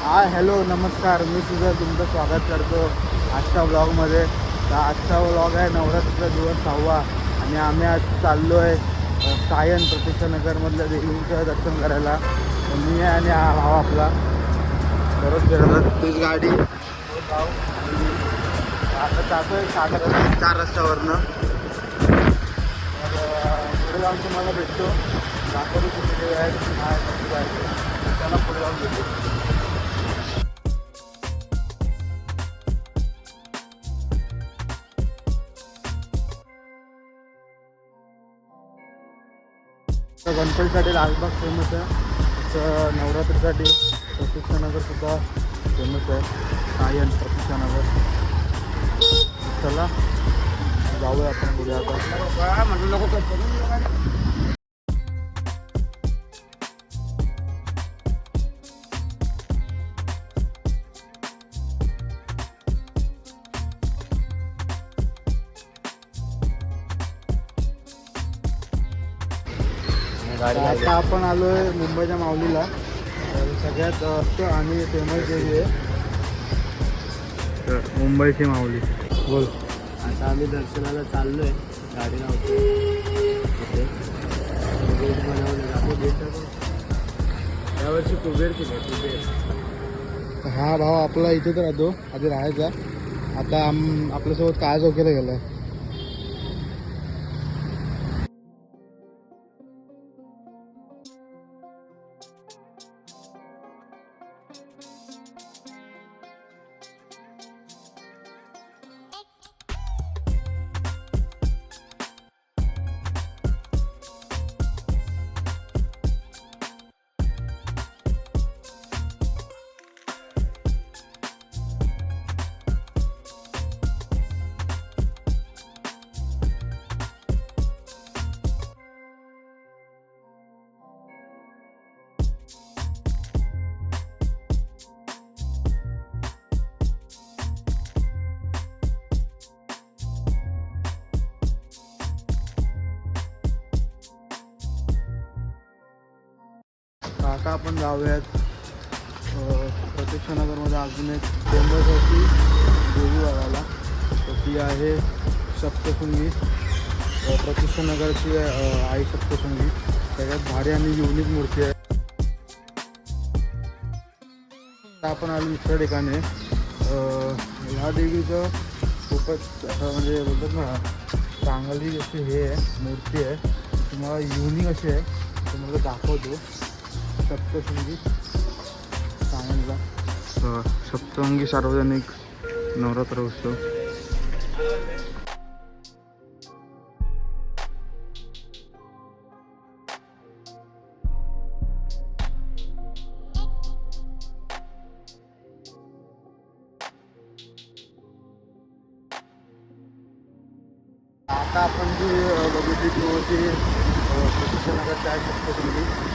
Hi hello नमस्कार, मी तुझं तुमचं स्वागत करतो आजच्या ब्लॉगमध्ये. तर आजचा ब्लॉग आहे नवरात्रीचा दिवस 6वा आणि आम्ही आज चाललो आहे सायन प्रतिष्ठानगरमधल्या देवींचं दर्शन करायला. तर मी आणि हा भाव आपला परत फिरत तीच गाडी भाव आता जातो आहे साधारण 4 रस्त्यावरनं. तर पुढे जाऊन तुम्हाला भेटतो, दाखवतो कुठे देव आहेत काय कसं जायचं त्याला पुढे जाऊन भेटतो. तर गणपतीसाठी लालबाग फेमस आहे, तसं नवरात्रीसाठी प्रतीक्षानगरसुद्धा फेमस आहे. सायन प्रतीक्षानगर. चला जाऊया आपण पुढे आता. म्हटलं नको आता आपण आलो आहे मुंबईच्या माऊलीला. सगळ्यात आणि फेमस देवी आहे मुंबईची माऊली. बोल. आता आम्ही दर्शनाला चाललो आहे, गाडी लावतो तिथे गेट बनवलं जातो. गेट यावर्षी कुबेर केलं कुबेर. हा भाव आपला इथेच राहतो, आधी राहायचा. आता आपल्यासोबत काय चौकीला गेलाय. आता आपण जाऊयात प्रतीक्षानगरमध्ये अजून एक फेमस अशी देवी बघायला. तर ती आहे सप्तशृंगी. प्रतीक्षानगरची आई सप्तशृंगी सगळ्यात भारी आणि युनिक मूर्ती आहे. आता आपण आलो दुसऱ्या ठिकाणी. ह्या देवीचं खूपच म्हणजे बोलतात ना चांगली अशी हे आहे मूर्ती आहे, तुम्हाला युनिक अशी आहे. तुम्हाला दाखवतो सप्तशृंगी सांगलीला. सप्तशृंगी सार्वजनिक नवरात्र उत्सव. आता आपण जी बघितली ती होती प्रतीक्षानगरची आहे सप्तशृंगी.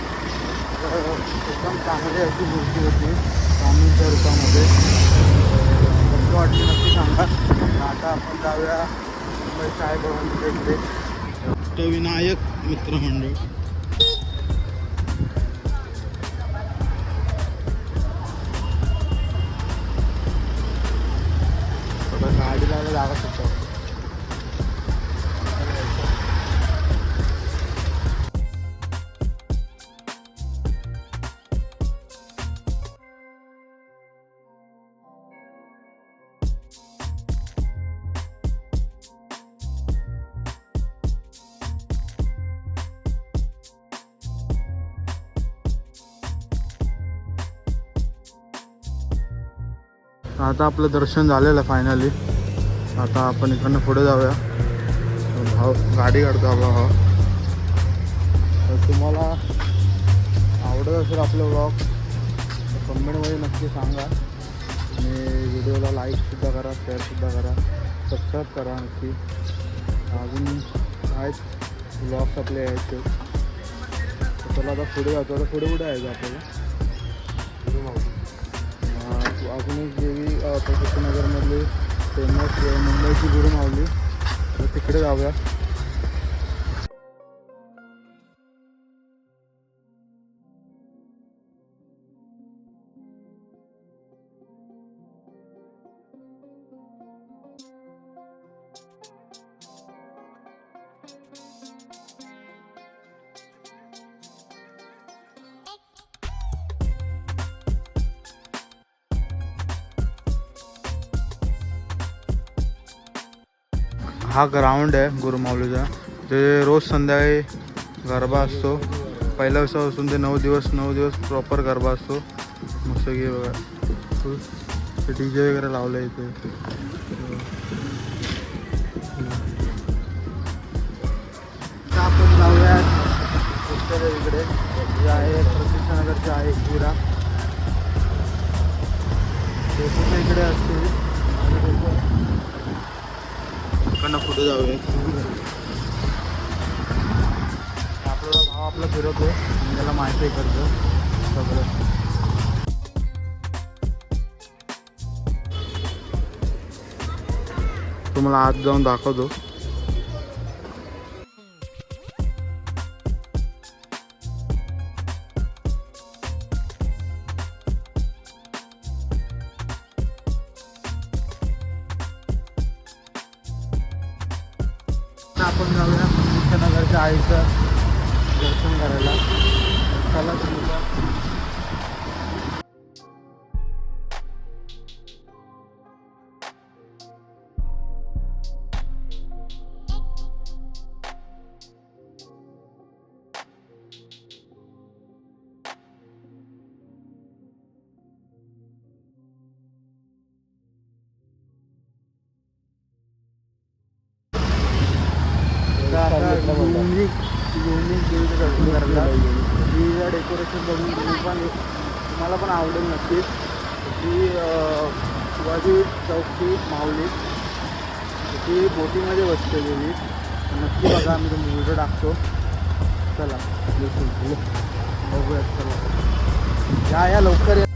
एकदम चांगली अशी मूर्ती होती स्वामींच्या रूपामध्ये. कसं वाटली नक्की सांगा. आता आपण जाऊया मुंबई साई भवन इकडे अष्टविनायक मित्रमंडळ. गाडीला जागा शकतो. आता आपलं दर्शन झालेलं आहे फायनली. आता आपण इकडनं पुढे जाऊया. भाव गाडी काढतो आपला भाव. तर तुम्हाला आवडत असेल आपलं ब्लॉग तर कमेंटमध्ये नक्की सांगा आणि व्हिडिओला लाईकसुद्धा करा, शेअरसुद्धा करा, सबस्क्राईब करा नक्की. अजून आहेत ब्लॉग्स आपले यायचे. तर चला आता पुढे जातो. आता पुढे कुठे यायचं आपल्याला. अजून एक देवी प्रतीक्षानगरमधली फेमस मुंबईची गुरु माऊली. तर तिकडे जाऊया. हा ग्राउंड आहे गुरुमाऊलीचा. ते रोज संध्याकाळी गरबा असतो. पहिल्या दिवसापासून ते 9 दिवस प्रॉपर गरबा असतो. मस्त की बघा ते DJ वगैरे लावलं इथे. आपण जाऊयात इकडे जे आहे प्रतीक्षानगरचे आहे पुरा ते पण इकडे असते. इकडनं पुढे जाऊया. आपल्याला भाव आपला फिरवतो त्याला माहिती करतो सगळं. तुम्हाला आत जाऊन दाखवतो. आपण जाऊया प्रतीक्षानगरच्या आईचं दर्शन करायला. चला तुम्ही युनिक देवीचं दर्शन करायला. ही डेकोरेशन बघून तुम्हाला पण आवडेल नक्कीच. ती शिवाजी चौकची माऊली ती बोटिंगमध्ये बसते देवी. नक्की बघा. आम्ही तुम्ही व्हिडिओ टाकतो. चला बघूयात. चला या लवकर या.